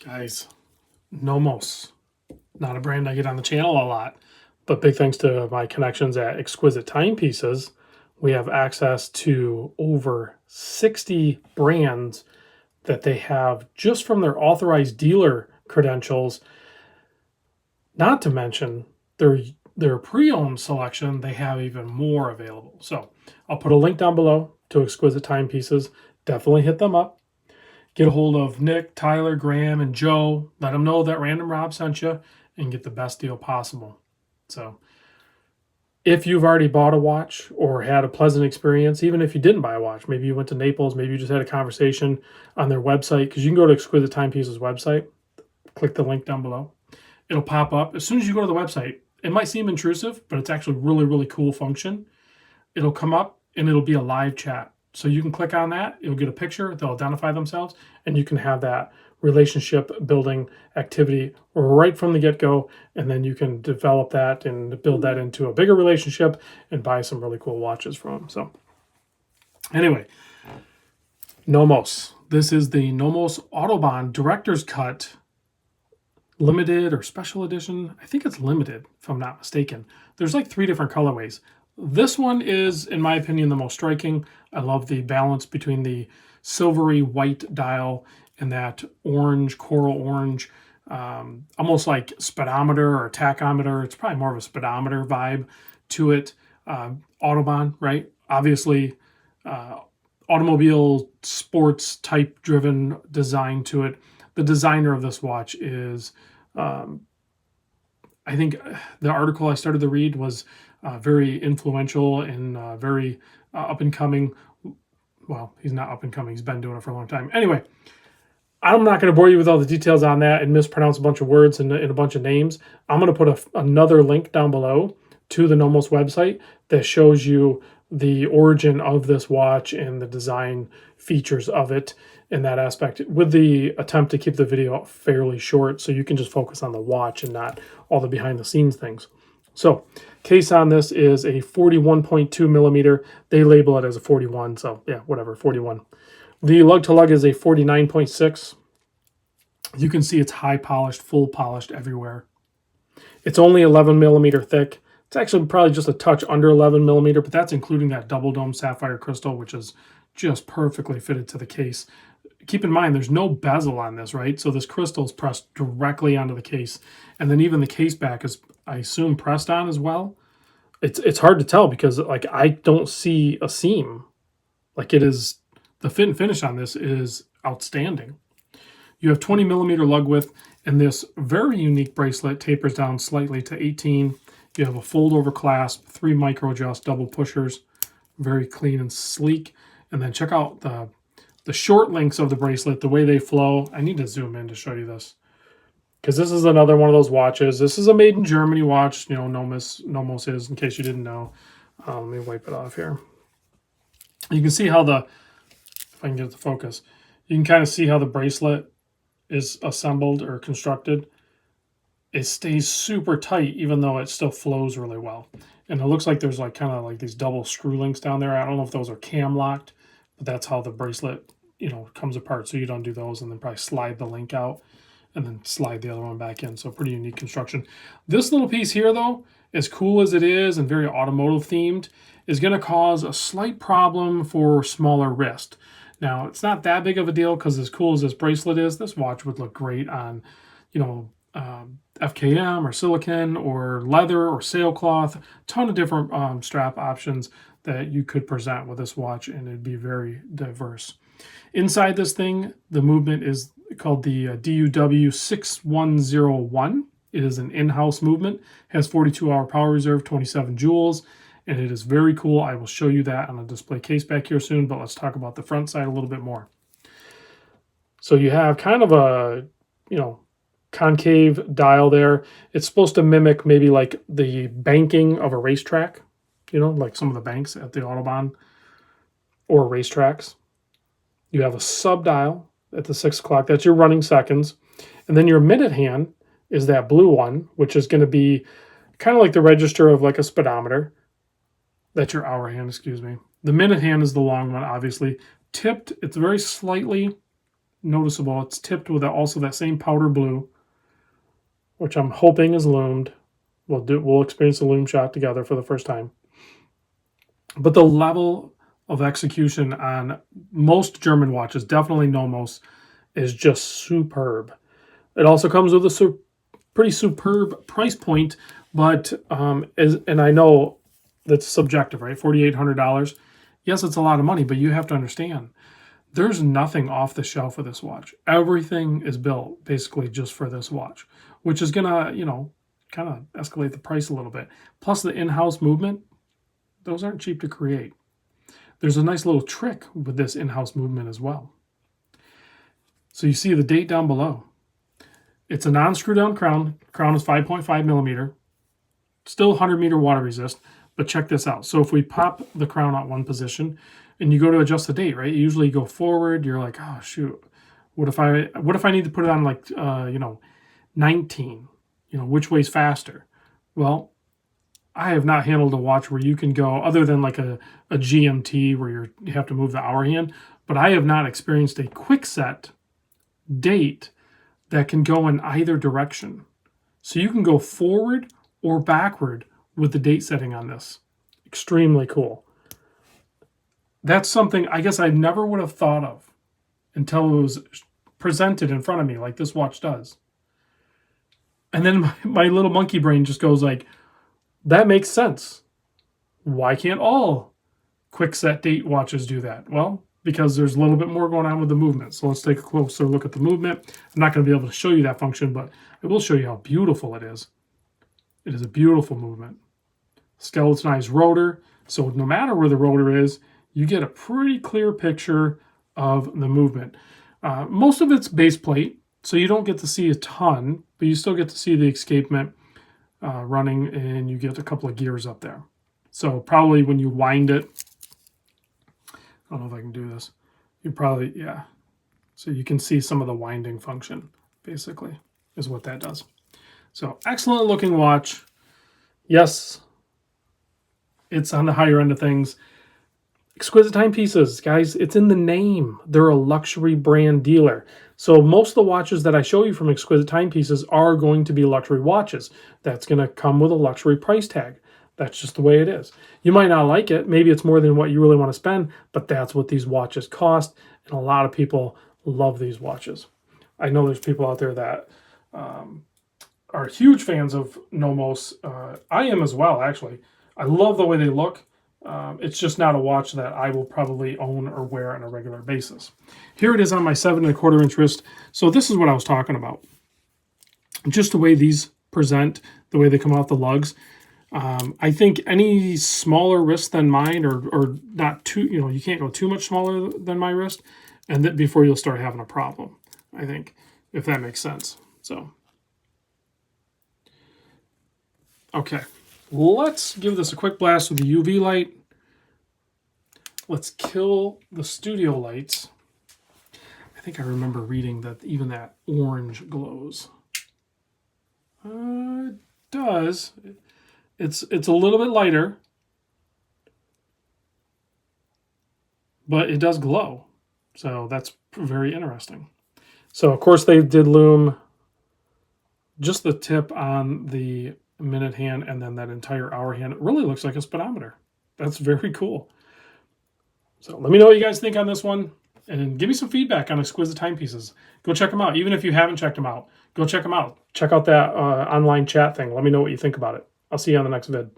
Guys, Nomos, not a brand I get on the channel a lot, but big thanks to my connections at Exquisite Timepieces, we have access to over 60 brands that they have just from their authorized dealer credentials. Not to mention their pre-owned selection, they have even more available. So I'll put a link down below to Exquisite Timepieces. Definitely hit them up. Get a hold of Nick, Tyler, Graham, and Joe. Let them know that Random Rob sent you and get the best deal possible. So if you've already bought a watch or had a pleasant experience, even if you didn't buy a watch, maybe you went to Naples, maybe you just had a conversation on their website, because you can go to Exquisite Timepieces website, click the link down below. It'll pop up. As soon as you go to the website, it might seem intrusive, but it's actually really, really cool function. It'll come up and it'll be a live chat. So you can click on that, you'll get a picture, they'll identify themselves, and you can have that relationship building activity right from the get-go, and then you can develop that and build that into a bigger relationship and buy some really cool watches from them. So anyway, Nomos. This is the Nomos Autobahn Director's Cut limited or special edition. I think it's limited, if I'm not mistaken. There's like 3 different colorways. This one is, in my opinion, the most striking. I love the balance between the silvery white dial and that orange, coral orange, almost like speedometer or tachometer. It's probably more of a speedometer vibe to it. Autobahn, right? Obviously, automobile sports type driven design to it. The designer of this watch is, I think the article I started to read was very influential and very up and coming. Well, he's not up and coming. He's been doing it for a long time. Anyway, I'm not going to bore you with all the details on that and mispronounce a bunch of words and a bunch of names. I'm going to put another link down below to the Nomos website that shows you the origin of this watch and the design features of it in that aspect, with the attempt to keep the video fairly short so you can just focus on the watch and not all the behind the scenes things. So case on this is a 41.2 millimeter. They label it as a 41, so yeah, whatever, 41. The lug to lug is a 49.6. You can see it's high polished, full polished everywhere. It's only 11 millimeter thick. It's actually probably just a touch under 11 millimeter, but that's including that double dome sapphire crystal, which is just perfectly fitted to the case. Keep in mind, there's no bezel on this, right? So this crystal is pressed directly onto the case. And then even the case back is, I assume, pressed on as well. It's hard to tell because like I don't see a seam. Like it is, the fit and finish on this is outstanding. You have 20 millimeter lug width, and this very unique bracelet tapers down slightly to 18. You have a fold over clasp, 3 micro adjust double pushers, very clean and sleek. And then check out the short links of the bracelet, the way they flow. I need to zoom in to show you this, because this is another one of those watches. This is a made in Germany watch, you know, Nomos is, in case you didn't know. Let me wipe it off here. You can see how if I can get it to focus, you can kind of see how the bracelet is assembled or constructed. It stays super tight, even though it still flows really well. And it looks like there's like kind of like these double screw links down there. I don't know if those are cam locked, but that's how the bracelet, you know, comes apart. So you don't do those, and then probably slide the link out and then slide the other one back in. So pretty unique construction. This little piece here, though, as cool as it is and very automotive themed, is going to cause a slight problem for smaller wrist. Now, it's not that big of a deal, because as cool as this bracelet is, this watch would look great on, you know, FKM or silicone or leather or sailcloth. A ton of different strap options that you could present with this watch, and it'd be very diverse. Inside this thing, the movement is called the DUW 6101. It is an in-house movement, has 42-hour power reserve, 27 joules, and it is very cool. I will show you that on a display case back here soon, but let's talk about the front side a little bit more. So you have kind of a, you know, concave dial there. It's supposed to mimic maybe like the banking of a racetrack, you know, like some of the banks at the Autobahn or racetracks. You have a sub dial at the 6 o'clock. That's your running seconds. And then your minute hand is that blue one, which is going to be kind of like the register of like a speedometer. That's your hour hand, excuse me. The minute hand is the long one, obviously. Tipped, it's very slightly noticeable. It's tipped with also that same powder blue, which I'm hoping is loomed. We'll experience the loom shot together for the first time. But the level of execution on most German watches, definitely Nomos, is just superb. It also comes with a pretty superb price point, but and I know that's subjective, right? $4,800. Yes, it's a lot of money, but you have to understand there's nothing off the shelf with this watch. Everything is built basically just for this watch, which is gonna, kind of escalate the price a little bit. Plus the in-house movement, those aren't cheap to create. There's a nice little trick with this in-house movement as well. So you see the date down below. It's a non-screw down crown. Crown is 5.5 millimeter. Still 100-meter water resist, but check this out. So if we pop the crown out one position and you go to adjust the date, right? You usually go forward. You're like, oh shoot, what if I need to put it on like 19? Which way's faster? Well, I have not handled a watch where you can go, other than like a GMT where you have to move the hour hand, but I have not experienced a quick set date that can go in either direction. So you can go forward or backward with the date setting on this. Extremely cool. That's something I guess I never would have thought of until it was presented in front of me like this watch does. And then my little monkey brain just goes like, that makes sense. Why can't all quick set date watches do that? Well, because there's a little bit more going on with the movement. So let's take a closer look at the movement. I'm not going to be able to show you that function, but I will show you how beautiful it is. It is a beautiful movement. Skeletonized rotor. So no matter where the rotor is, you get a pretty clear picture of the movement. Most of it's base plate, so you don't get to see a ton, but you still get to see the escapement running, and you get a couple of gears up there. So probably when you wind it, I don't know if I can do this. You probably, yeah. So you can see some of the winding function, basically, is what that does. So excellent looking watch. Yes, it's on the higher end of things. Exquisite Timepieces, guys, it's in the name. They're a luxury brand dealer. So most of the watches that I show you from Exquisite Timepieces are going to be luxury watches. That's going to come with a luxury price tag. That's just the way it is. You might not like it. Maybe it's more than what you really want to spend, but that's what these watches cost. And a lot of people love these watches. I know there's people out there that are huge fans of Nomos. I am as well, actually. I love the way they look. It's just not a watch that I will probably own or wear on a regular basis. Here it is on my 7 1/4 inch wrist. So this is what I was talking about. Just the way these present, the way they come off the lugs. I think any smaller wrist than mine, or not too, you can't go too much smaller than my wrist, and that before you'll start having a problem, I think, if that makes sense. So, okay, let's give this a quick blast with the UV light. Let's kill the studio lights. I think I remember reading that even that orange glows. It does. It's a little bit lighter, but it does glow. So that's very interesting. So of course they did loom just the tip on the minute hand, and then that entire hour hand. It really looks like a speedometer. That's very cool. So let me know what you guys think on this one, and give me some feedback on Exquisite Timepieces. Go check them out. Even if you haven't checked them out, go check them out. Check out that online chat thing. Let me know what you think about it. I'll see you on the next vid.